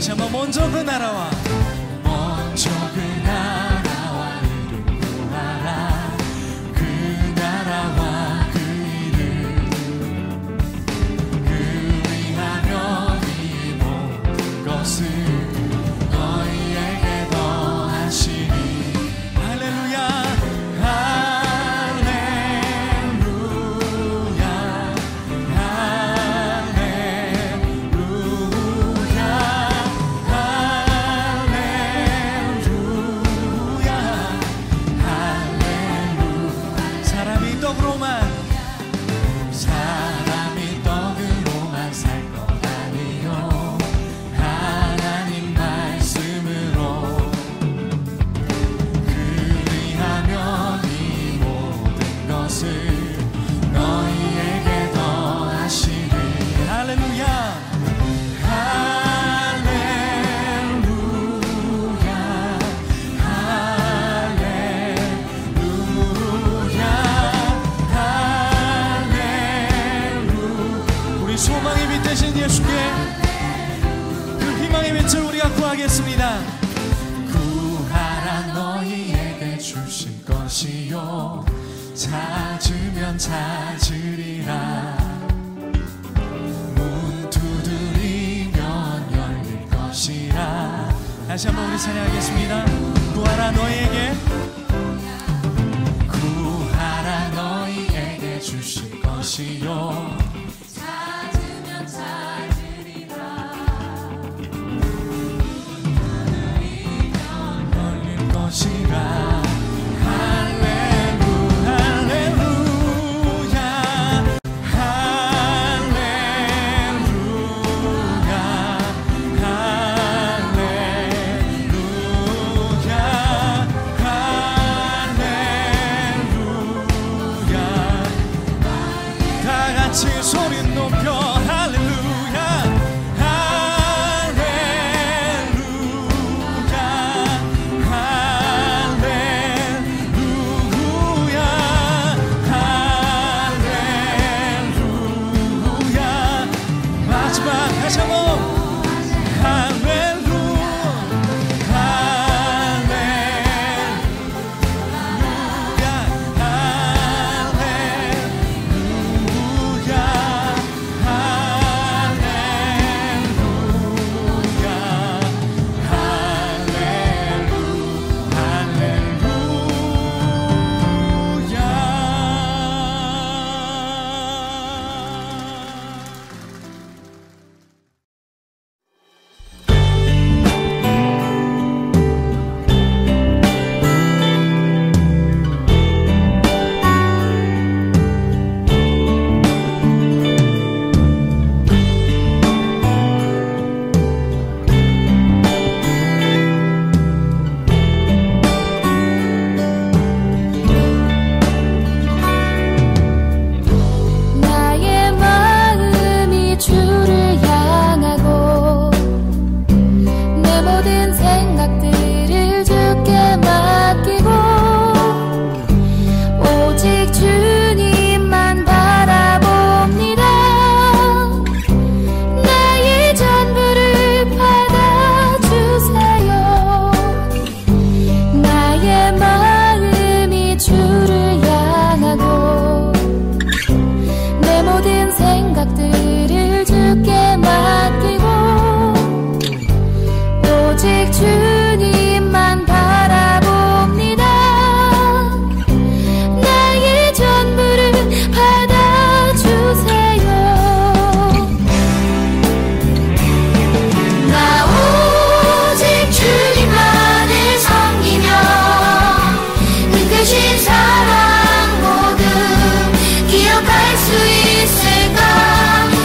다시 한번 먼저 그 나라와 이를 구하라. 그 나라와 그 일을 그리하면 이 모든 것을 너희에게 더하시리. 할렐루야 사람이 떡으로만 살 것 아니요 하나님 말씀으로 그리하면 이 모든 것을 너희에게 더하시리. 할렐루야 소망의 빛 되신 예수께 그 희망의 빛을 우리가 구하겠습니다. 구하라 너희에게 주실 것이요 찾으면 찾으리라. 문 두드리면 열릴 것이라. 다시 한번 우리 찬양하겠습니다. 구하라 너희에게 주실 것이요 열릴 것이라. 소리 높여 할렐루야 할렐루야 할렐루야 할렐루야. 마지막 다시 한번 사랑 모두 기억할 수 있을까?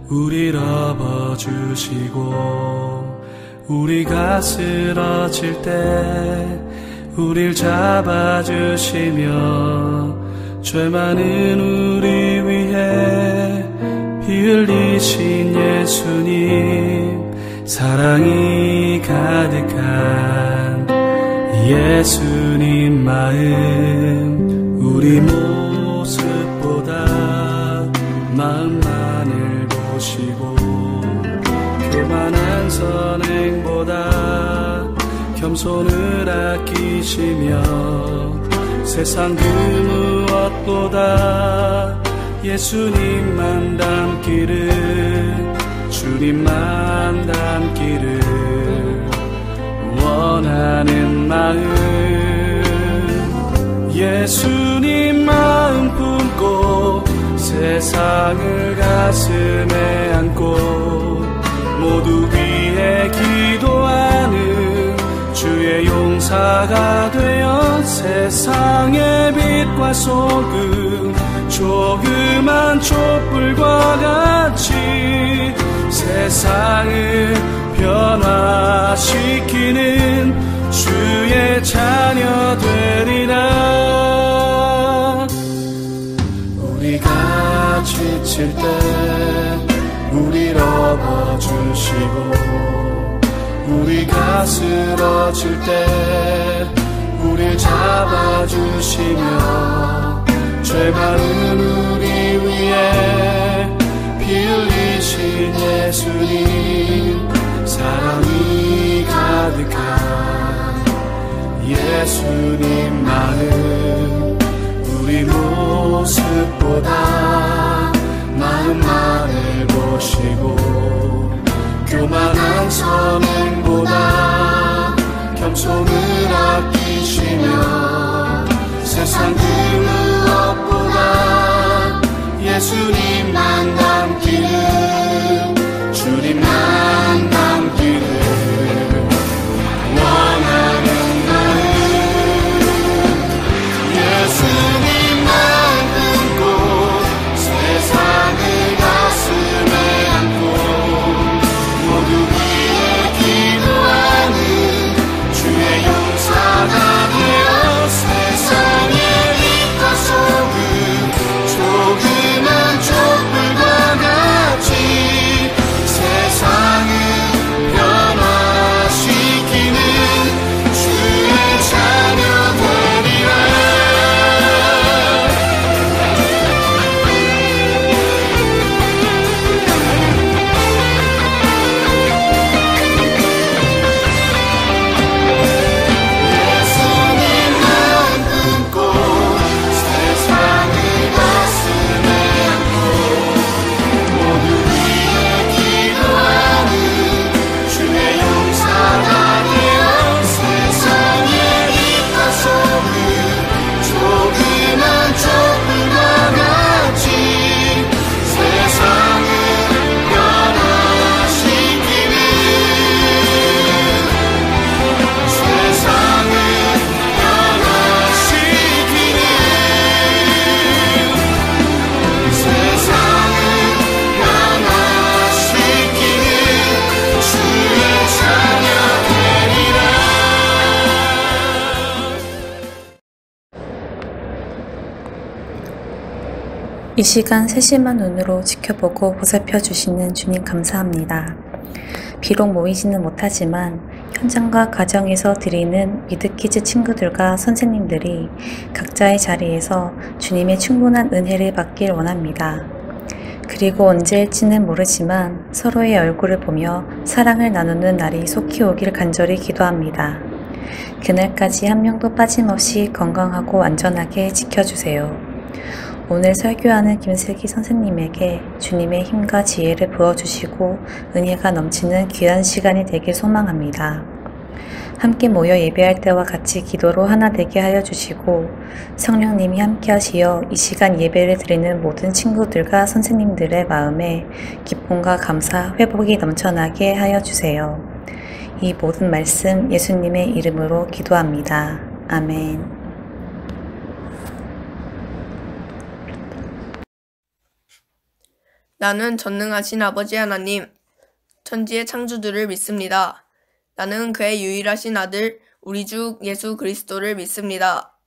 우릴 업어주시고 우리가 쓰러질 때 우릴 잡아주시며 죄 많은 우리 위해 피 흘리신 예수님, 사랑이 가득한 예수님 마음, 우리 모습보다 마음만을 보시고 교만한 선행보다 겸손을 아끼시며 세상 그 무엇보다 예수님만 닮기를, 주님만 닮기를 원하는 마음, 예수님 마음 품고 세상을 가슴에 안고 모두 위해 기도하는 주의 용사가 되어 세상의 빛과 소금, 조그만 촛불과 같이 세상을 변화시키는 주의 자녀 되리라. 우리가 지칠 때 우릴 업어주시고 우리가 쓰러질 때 우릴 잡아주시며 죄 많은 우리 위해 피 흘리신 예수님, 사랑이 가득한 예수님 마음, 우리 모습보다 마음만을 보시고 교만한 선행보다 겸손을 아끼시며 세상 그 무엇보다 예수님만 닮기를, 주님만 닮기를 원하는 마음, 예수님만 품고 세상을 가슴에 안고 모두 위해 기도하는 주의 용사가 되어 세상의 빛과 소금, 조그만 촛불과 같이 세상을 변화시키는 주의 자녀 되리라. 예수님만 품고 세상을 가슴에 안고 모두 위해 기도하는 주의 용사가 되어 세상의 빛과 소금, 조그만 촛불과 같이 세상을 변화시키는, 세상을 변화시키는, 세상을 변화시키는 주의 자녀 되리라. 이 시간 세심한 눈으로 지켜보고 보살펴 주시는 주님 감사합니다. 비록 모이지는 못하지만 현장과 가정에서 드리는 미드키즈 친구들과 선생님들이 각자의 자리에서 주님의 충분한 은혜를 받길 원합니다. 그리고 언제일지는 모르지만 서로의 얼굴을 보며 사랑을 나누는 날이 속히 오길 간절히 기도합니다. 그날까지 한 명도 빠짐없이 건강하고 안전하게 지켜주세요. 오늘 설교하는 김슬기 선생님에게 주님의 힘과 지혜를 부어주시고 은혜가 넘치는 귀한 시간이 되길 소망합니다. 함께 모여 예배할 때와 같이 기도로 하나 되게 하여 주시고 성령님이 함께 하시어 이 시간 예배를 드리는 모든 친구들과 선생님들의 마음에 기쁨과 감사, 회복이 넘쳐나게 하여 주세요. 이 모든 말씀 예수님의 이름으로 기도합니다. 아멘. 나는 전능하신 아버지 하나님, 천지의 창조주를 믿습니다. 나는 그의 유일하신 아들, 우리 주 예수 그리스도를 믿습니다.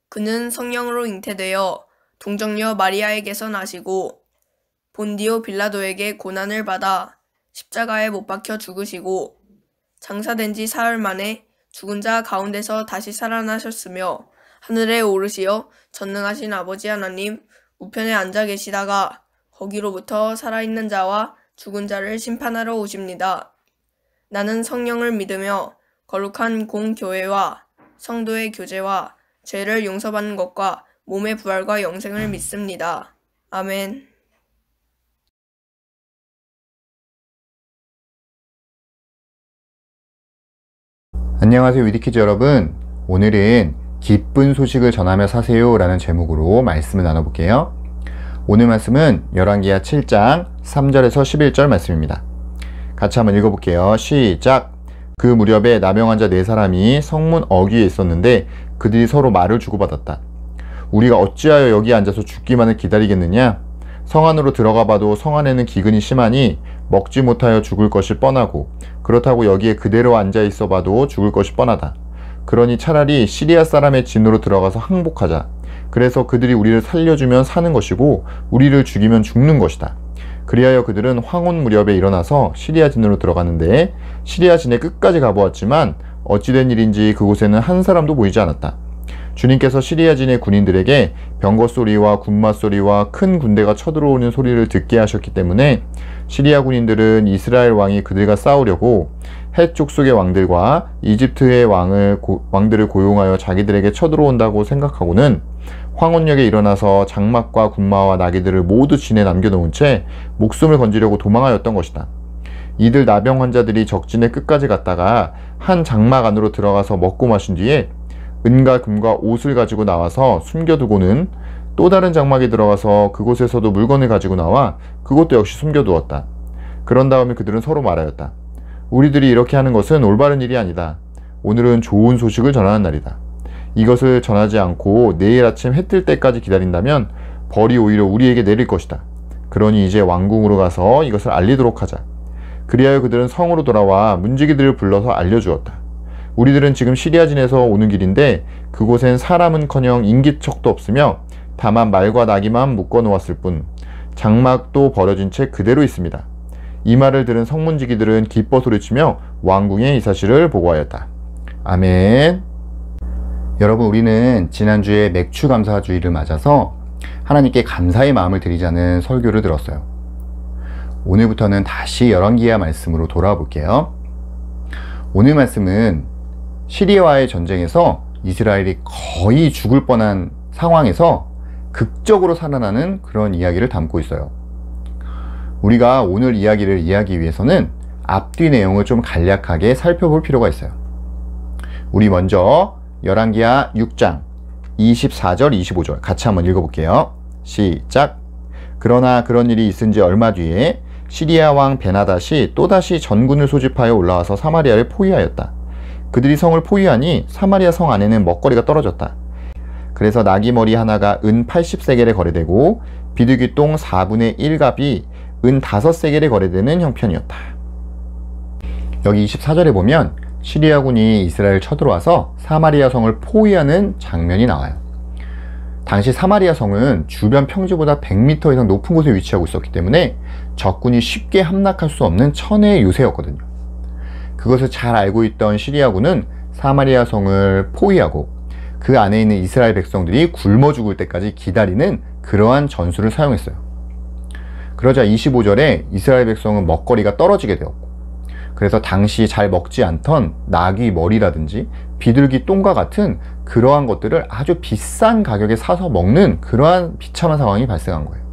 그는 성령으로 잉태되어 동정녀 마리아에게서 나시고 본디오 빌라도에게 고난을 받아 십자가에 못 박혀 죽으시고 장사된 지 사흘 만에 죽은 자 가운데서 다시 살아나셨으며 하늘에 오르시어 전능하신 아버지 하나님 우편에 앉아 계시다가 거기로부터 살아있는 자와 죽은 자를 심판하러 오십니다. 나는 성령을 믿으며 거룩한 공교회와 성도의 교제와 죄를 용서받는 것과 몸의 부활과 영생을 믿습니다. 아멘. 안녕하세요, 위디키즈 여러분. 오늘은 기쁜 소식을 전하며 사세요 라는 제목으로 말씀을 나눠볼게요. 오늘 말씀은 열왕기하 7장 3절에서 11절 말씀입니다. 같이 한번 읽어볼게요. 시작! 그 무렵에 나병 환자 4사람이 성문 어귀에 있었는데 그들이 서로 말을 주고받았다. 우리가 어찌하여 여기 앉아서 죽기만을 기다리겠느냐? 성 안으로 들어가 봐도 성 안에는 기근이 심하니 먹지 못하여 죽을 것이 뻔하고 그렇다고 여기에 그대로 앉아 있어 봐도 죽을 것이 뻔하다. 그러니 차라리 시리아 사람의 진으로 들어가서 항복하자. 그래서 그들이 우리를 살려주면 사는 것이고 우리를 죽이면 죽는 것이다. 그리하여 그들은 황혼 무렵에 일어나서 시리아 진으로 들어가는데 시리아 진의 끝까지 가보았지만 어찌된 일인지 그곳에는 한 사람도 보이지 않았다. 주님께서 시리아 진의 군인들에게 병거 소리와 군마 소리와 큰 군대가 쳐들어오는 소리를 듣게 하셨기 때문에 시리아 군인들은 이스라엘 왕이 그들과 싸우려고 헷 족속의 왕들과 이집트의 왕들을 고용하여 자기들에게 쳐들어온다고 생각하고는 황혼역에 일어나서 장막과 군마와 나귀들을 모두 진에 남겨놓은 채 목숨을 건지려고 도망하였던 것이다. 이들 나병 환자들이 적진의 끝까지 갔다가 한 장막 안으로 들어가서 먹고 마신 뒤에 은과 금과 옷을 가지고 나와서 숨겨두고는 또 다른 장막에 들어가서 그곳에서도 물건을 가지고 나와 그것도 역시 숨겨두었다. 그런 다음에 그들은 서로 말하였다. 우리들이 이렇게 하는 것은 올바른 일이 아니다. 오늘은 좋은 소식을 전하는 날이다. 이것을 전하지 않고 내일 아침 해 뜰 때까지 기다린다면 벌이 오히려 우리에게 내릴 것이다. 그러니 이제 왕궁으로 가서 이것을 알리도록 하자. 그리하여 그들은 성으로 돌아와 문지기들을 불러서 알려주었다. 우리들은 지금 시리아진에서 오는 길인데 그곳엔 사람은커녕 인기척도 없으며 다만 말과 나귀만 묶어 놓았을 뿐 장막도 버려진 채 그대로 있습니다. 이 말을 들은 성문지기들은 기뻐 소리치며 왕궁에 이 사실을 보고하였다. 아멘. 여러분, 우리는 지난주에 맥추감사주의를 맞아서 하나님께 감사의 마음을 드리자는 설교를 들었어요. 오늘부터는 다시 열왕기하 말씀으로 돌아와 볼게요. 오늘 말씀은 시리아와의 전쟁에서 이스라엘이 거의 죽을 뻔한 상황에서 극적으로 살아나는 그런 이야기를 담고 있어요. 우리가 오늘 이야기를 이해하기 위해서는 앞뒤 내용을 좀 간략하게 살펴볼 필요가 있어요. 우리 먼저 열왕기하 6장 24절 25절 같이 한번 읽어볼게요. 시작! 그러나 그런 일이 있은 지 얼마 뒤에 시리아 왕 베나닷이 또다시 전군을 소집하여 올라와서 사마리아를 포위하였다. 그들이 성을 포위하니 사마리아 성 안에는 먹거리가 떨어졌다. 그래서 나귀머리 하나가 은 80세겔에 거래되고 비둘기 똥 4분의 1갑이 은 5세겔에 거래되는 형편이었다. 여기 24절에 보면 시리아군이 이스라엘 쳐들어와서 사마리아 성을 포위하는 장면이 나와요. 당시 사마리아 성은 주변 평지보다 100m 이상 높은 곳에 위치하고 있었기 때문에 적군이 쉽게 함락할 수 없는 천혜의 요새였거든요. 그것을 잘 알고 있던 시리아군은 사마리아 성을 포위하고 그 안에 있는 이스라엘 백성들이 굶어 죽을 때까지 기다리는 그러한 전술을 사용했어요. 그러자 25절에 이스라엘 백성은 먹거리가 떨어지게 되었고, 그래서 당시 잘 먹지 않던 나귀 머리라든지 비둘기 똥과 같은 그러한 것들을 아주 비싼 가격에 사서 먹는 그러한 비참한 상황이 발생한 거예요.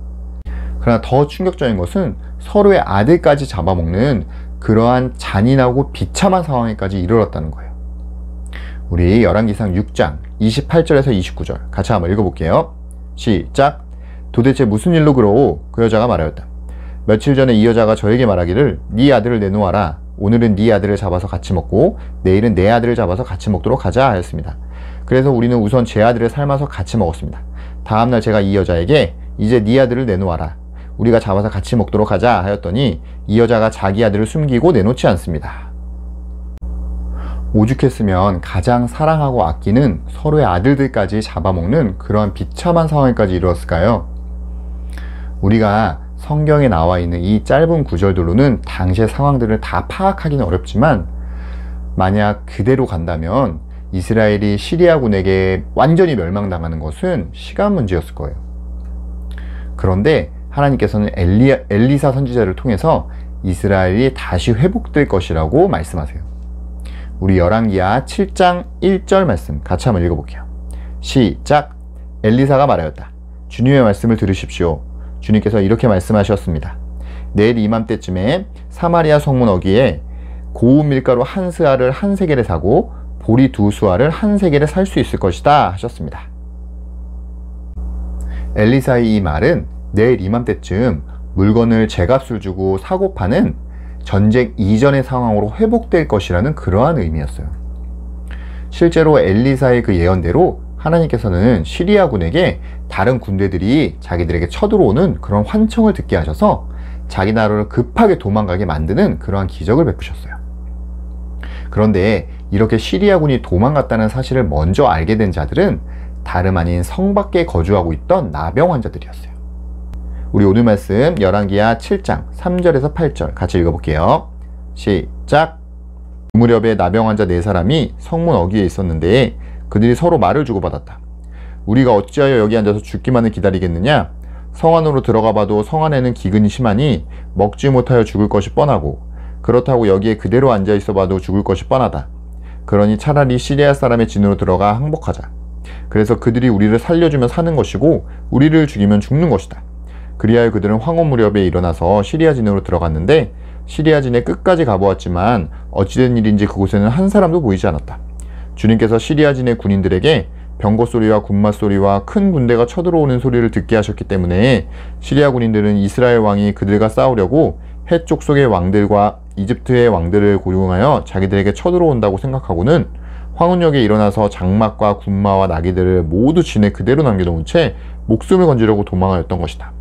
그러나 더 충격적인 것은 서로의 아들까지 잡아먹는 그러한 잔인하고 비참한 상황에까지 이르렀다는 거예요. 우리 열왕기상 6장 28절에서 29절 같이 한번 읽어볼게요. 시작! 도대체 무슨 일로 그러오? 그 여자가 말하였다. 며칠 전에 이 여자가 저에게 말하기를 네 아들을 내놓아라. 오늘은 네 아들을 잡아서 같이 먹고 내일은 내 아들을 잡아서 같이 먹도록 하자 하였습니다. 그래서 우리는 우선 제 아들을 삶아서 같이 먹었습니다. 다음날 제가 이 여자에게 이제 네 아들을 내놓아라. 우리가 잡아서 같이 먹도록 하자 하였더니 이 여자가 자기 아들을 숨기고 내놓지 않습니다. 오죽했으면 가장 사랑하고 아끼는 서로의 아들들까지 잡아먹는 그러한 비참한 상황까지 이르렀을까요? 우리가 성경에 나와 있는 이 짧은 구절들로는 당시의 상황들을 다 파악하기는 어렵지만 만약 그대로 간다면 이스라엘이 시리아군에게 완전히 멸망당하는 것은 시간 문제였을 거예요. 그런데 하나님께서는 엘리사 선지자를 통해서 이스라엘이 다시 회복될 것이라고 말씀하세요. 우리 열왕기하 7장 1절 말씀 같이 한번 읽어볼게요. 시작. 엘리사가 말하였다. 주님의 말씀을 들으십시오. 주님께서 이렇게 말씀하셨습니다. 내일 이맘때쯤에 사마리아 성문 어귀에 고운 밀가루 한 스아를 한 세겔에 사고 보리 두 수아를 한 세겔에 살 수 있을 것이다 하셨습니다. 엘리사의 이 말은 내일 이맘때쯤 물건을 제값을 주고 사고 파는 전쟁 이전의 상황으로 회복될 것이라는 그러한 의미였어요. 실제로 엘리사의 그 예언대로 하나님께서는 시리아군에게 다른 군대들이 자기들에게 쳐들어오는 그런 환청을 듣게 하셔서 자기 나라로 급하게 도망가게 만드는 그러한 기적을 베푸셨어요. 그런데 이렇게 시리아군이 도망갔다는 사실을 먼저 알게 된 자들은 다름 아닌 성 밖에 거주하고 있던 나병 환자들이었어요. 우리 오늘 말씀 열왕기하 7장 3절에서 8절 같이 읽어볼게요. 시작. 그 무렵에 나병 환자 4사람이 성문 어귀에 있었는데 그들이 서로 말을 주고받았다. 우리가 어찌하여 여기 앉아서 죽기만을 기다리겠느냐? 성 안으로 들어가 봐도 성 안에는 기근이 심하니 먹지 못하여 죽을 것이 뻔하고 그렇다고 여기에 그대로 앉아 있어 봐도 죽을 것이 뻔하다. 그러니 차라리 시리아 사람의 진으로 들어가 항복하자. 그래서 그들이 우리를 살려주면 사는 것이고 우리를 죽이면 죽는 것이다. 그리하여 그들은 황혼 무렵에 일어나서 시리아 진으로 들어갔는데 시리아 진에 끝까지 가보았지만 어찌된 일인지 그곳에는 한 사람도 보이지 않았다. 주님께서 시리아 진의 군인들에게 병거 소리와 군마 소리와 큰 군대가 쳐들어오는 소리를 듣게 하셨기 때문에 시리아 군인들은 이스라엘 왕이 그들과 싸우려고 해쪽 속의 왕들과 이집트의 왕들을 고용하여 자기들에게 쳐들어온다고 생각하고는 황혼역에 일어나서 장막과 군마와 나귀들을 모두 진에 그대로 남겨놓은 채 목숨을 건지려고 도망하였던 것이다.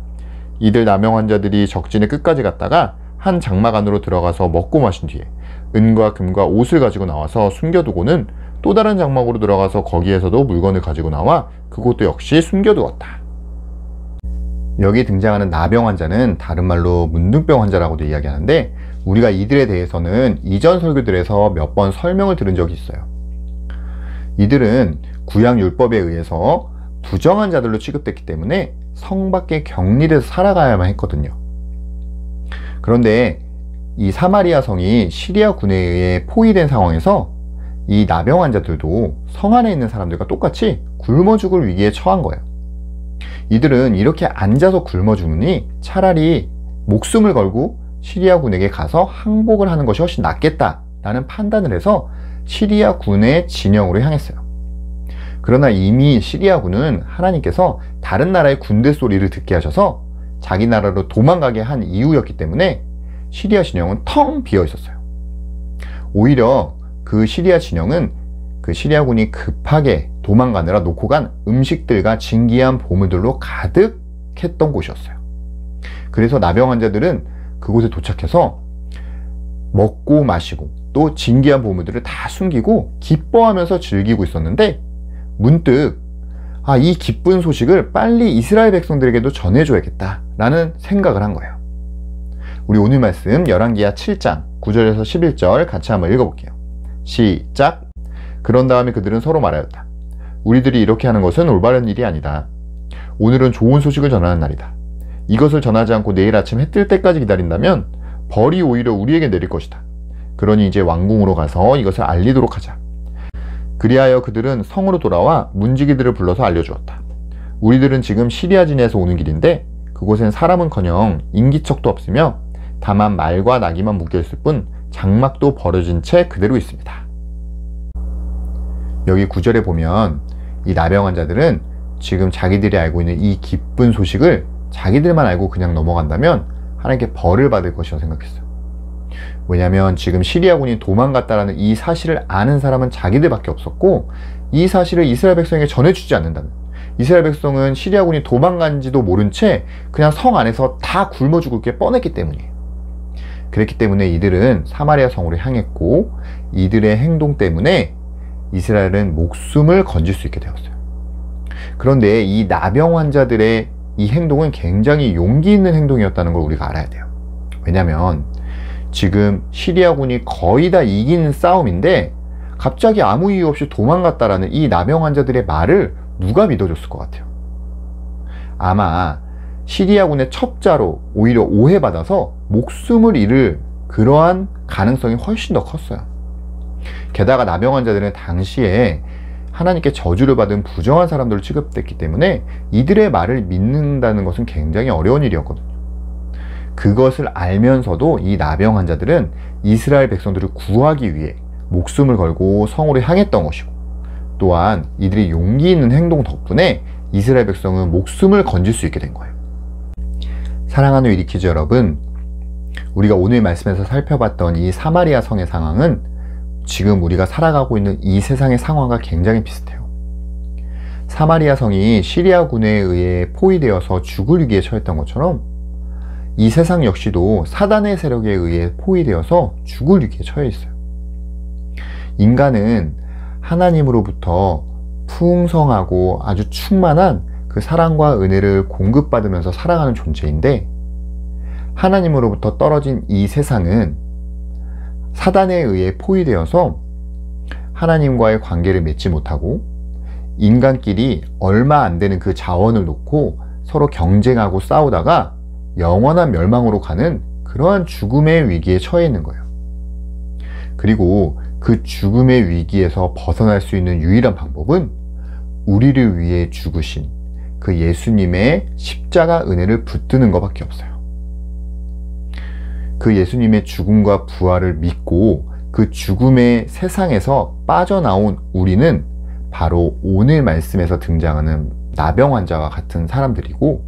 이들 나병 환자들이 적진의 끝까지 갔다가 한 장막 안으로 들어가서 먹고 마신 뒤에 은과 금과 옷을 가지고 나와서 숨겨두고는 또 다른 장막으로 들어가서 거기에서도 물건을 가지고 나와 그것도 역시 숨겨두었다. 여기 등장하는 나병 환자는 다른 말로 문둥병 환자라고도 이야기하는데 우리가 이들에 대해서는 이전 설교들에서 몇 번 설명을 들은 적이 있어요. 이들은 구약 율법에 의해서 부정한 자들로 취급됐기 때문에 성 밖에 격리돼서 살아가야만 했거든요. 그런데 이 사마리아 성이 시리아 군에 의해 포위된 상황에서 이 나병 환자들도 성 안에 있는 사람들과 똑같이 굶어 죽을 위기에 처한 거예요. 이들은 이렇게 앉아서 굶어 죽으니 차라리 목숨을 걸고 시리아 군에게 가서 항복을 하는 것이 훨씬 낫겠다라는 판단을 해서 시리아 군의 진영으로 향했어요. 그러나 이미 시리아 군은 하나님께서 다른 나라의 군대 소리를 듣게 하셔서 자기 나라로 도망가게 한 이유였기 때문에 시리아 진영은 텅 비어 있었어요. 오히려 그 시리아 진영은 그 시리아 군이 급하게 도망가느라 놓고 간 음식들과 진귀한 보물들로 가득했던 곳이었어요. 그래서 나병 환자들은 그곳에 도착해서 먹고 마시고 또 진귀한 보물들을 다 숨기고 기뻐하면서 즐기고 있었는데 문득 이 기쁜 소식을 빨리 이스라엘 백성들에게도 전해줘야겠다 라는 생각을 한 거예요. 우리 오늘 말씀 열왕기하 7장 9절에서 11절 같이 한번 읽어볼게요. 시작. 그런 다음에 그들은 서로 말하였다. 우리들이 이렇게 하는 것은 올바른 일이 아니다. 오늘은 좋은 소식을 전하는 날이다. 이것을 전하지 않고 내일 아침 해 뜰 때까지 기다린다면 벌이 오히려 우리에게 내릴 것이다. 그러니 이제 왕궁으로 가서 이것을 알리도록 하자. 그리하여 그들은 성으로 돌아와 문지기들을 불러서 알려주었다. 우리들은 지금 시리아진에서 오는 길인데 그곳엔 사람은커녕 인기척도 없으며 다만 말과 나귀만 묶여있을 뿐 장막도 버려진 채 그대로 있습니다. 여기 9절에 보면 이 나병 환자들은 지금 자기들이 알고 있는 이 기쁜 소식을 자기들만 알고 그냥 넘어간다면 하나님께 벌을 받을 것이라고 생각했어요. 왜냐하면 지금 시리아군이 도망갔다라는 이 사실을 아는 사람은 자기들밖에 없었고 이 사실을 이스라엘 백성에게 전해주지 않는다면 이스라엘 백성은 시리아군이 도망간지도 모른 채 그냥 성 안에서 다 굶어 죽을 게 뻔했기 때문이에요. 그랬기 때문에 이들은 사마리아 성으로 향했고, 이들의 행동 때문에 이스라엘은 목숨을 건질 수 있게 되었어요. 그런데 이 나병 환자들의 이 행동은 굉장히 용기 있는 행동이었다는 걸 우리가 알아야 돼요. 왜냐면 지금 시리아군이 거의 다 이기는 싸움인데 갑자기 아무 이유 없이 도망갔다라는 이 나병 환자들의 말을 누가 믿어줬을 것 같아요? 아마 시리아군의 첩자로 오히려 오해받아서 목숨을 잃을 그러한 가능성이 훨씬 더 컸어요. 게다가 나병 환자들은 당시에 하나님께 저주를 받은 부정한 사람들로 취급됐기 때문에 이들의 말을 믿는다는 것은 굉장히 어려운 일이었거든요. 그것을 알면서도 이 나병 환자들은 이스라엘 백성들을 구하기 위해 목숨을 걸고 성으로 향했던 것이고, 또한 이들이 용기 있는 행동 덕분에 이스라엘 백성은 목숨을 건질 수 있게 된 거예요. 사랑하는 위리키즈 여러분, 우리가 오늘 말씀에서 살펴봤던 이 사마리아 성의 상황은 지금 우리가 살아가고 있는 이 세상의 상황과 굉장히 비슷해요. 사마리아 성이 시리아군에 의해 포위되어서 죽을 위기에 처했던 것처럼 이 세상 역시도 사단의 세력에 의해 포위되어서 죽을 위기에 처해 있어요. 인간은 하나님으로부터 풍성하고 아주 충만한 그 사랑과 은혜를 공급받으면서 살아가는 존재인데, 하나님으로부터 떨어진 이 세상은 사단에 의해 포위되어서 하나님과의 관계를 맺지 못하고 인간끼리 얼마 안 되는 그 자원을 놓고 서로 경쟁하고 싸우다가 영원한 멸망으로 가는 그러한 죽음의 위기에 처해 있는 거예요. 그리고 그 죽음의 위기에서 벗어날 수 있는 유일한 방법은 우리를 위해 죽으신 그 예수님의 십자가 은혜를 붙드는 것밖에 없어요. 그 예수님의 죽음과 부활을 믿고 그 죽음의 세상에서 빠져나온 우리는 바로 오늘 말씀에서 등장하는 나병 환자와 같은 사람들이고,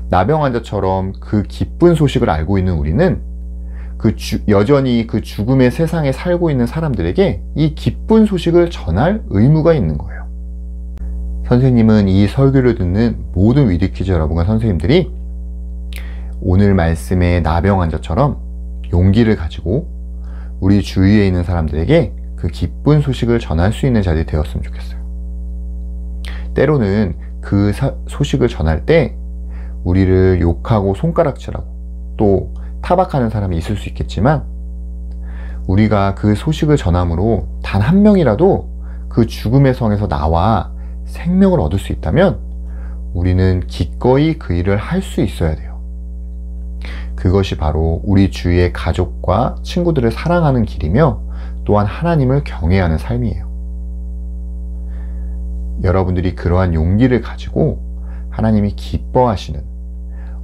나병 환자처럼 그 기쁜 소식을 알고 있는 우리는 여전히 그 죽음의 세상에 살고 있는 사람들에게 이 기쁜 소식을 전할 의무가 있는 거예요. 선생님은 이 설교를 듣는 모든 위드키즈 여러분과 선생님들이 오늘 말씀의 나병 환자처럼 용기를 가지고 우리 주위에 있는 사람들에게 그 기쁜 소식을 전할 수 있는 자들이 되었으면 좋겠어요. 때로는 그 소식을 전할 때 우리를 욕하고 손가락질하고 또 타박하는 사람이 있을 수 있겠지만, 우리가 그 소식을 전함으로 단 한 명이라도 그 죽음의 성에서 나와 생명을 얻을 수 있다면 우리는 기꺼이 그 일을 할 수 있어야 돼요. 그것이 바로 우리 주위의 가족과 친구들을 사랑하는 길이며 또한 하나님을 경외하는 삶이에요. 여러분들이 그러한 용기를 가지고 하나님이 기뻐하시는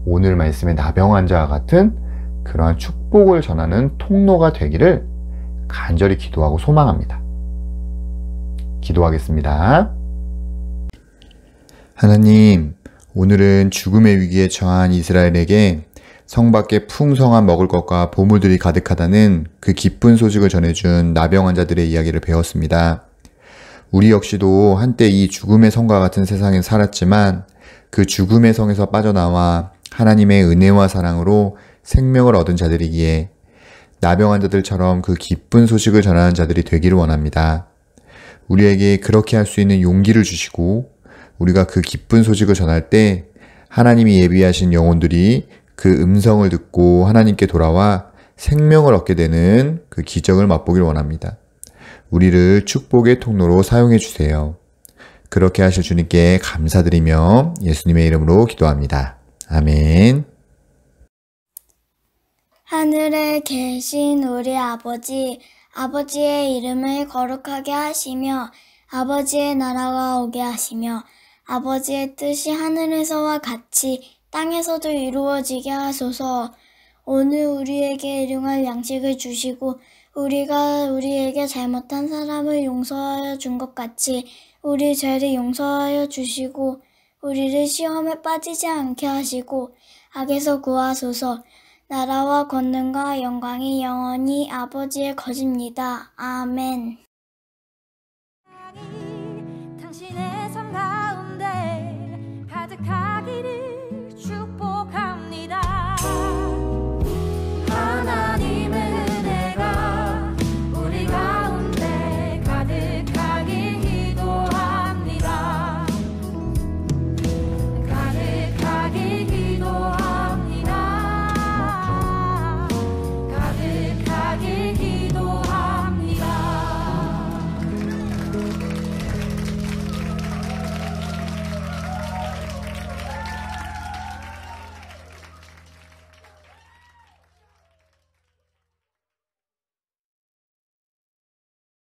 오늘 말씀의 나병 환자와 같은 그러한 축복을 전하는 통로가 되기를 간절히 기도하고 소망합니다. 기도하겠습니다. 하나님, 오늘은 죽음의 위기에 처한 이스라엘에게 성 밖에 풍성한 먹을 것과 보물들이 가득하다는 그 기쁜 소식을 전해준 나병 환자들의 이야기를 배웠습니다. 우리 역시도 한때 이 죽음의 성과 같은 세상에 살았지만 그 죽음의 성에서 빠져나와 하나님의 은혜와 사랑으로 생명을 얻은 자들이기에 나병 환자들처럼 그 기쁜 소식을 전하는 자들이 되기를 원합니다. 우리에게 그렇게 할 수 있는 용기를 주시고 우리가 그 기쁜 소식을 전할 때 하나님이 예비하신 영혼들이 그 음성을 듣고 하나님께 돌아와 생명을 얻게 되는 그 기적을 맛보길 원합니다. 우리를 축복의 통로로 사용해 주세요. 그렇게 하실 주님께 감사드리며 예수님의 이름으로 기도합니다. 아멘. 하늘에 계신 우리 아버지, 아버지의 이름을 거룩하게 하시며 아버지의 나라가 오게 하시며 아버지의 뜻이 하늘에서와 같이 땅에서도 이루어지게 하소서. 오늘 우리에게 일용할 양식을 주시고 우리가 우리에게 잘못한 사람을 용서하여 준 것 같이 우리 죄를 용서하여 주시고 우리를 시험에 빠지지 않게 하시고 악에서 구하소서. 나라와 권능과 영광이 영원히 아버지의 것입니다. 아멘. 당신의 삶 가운데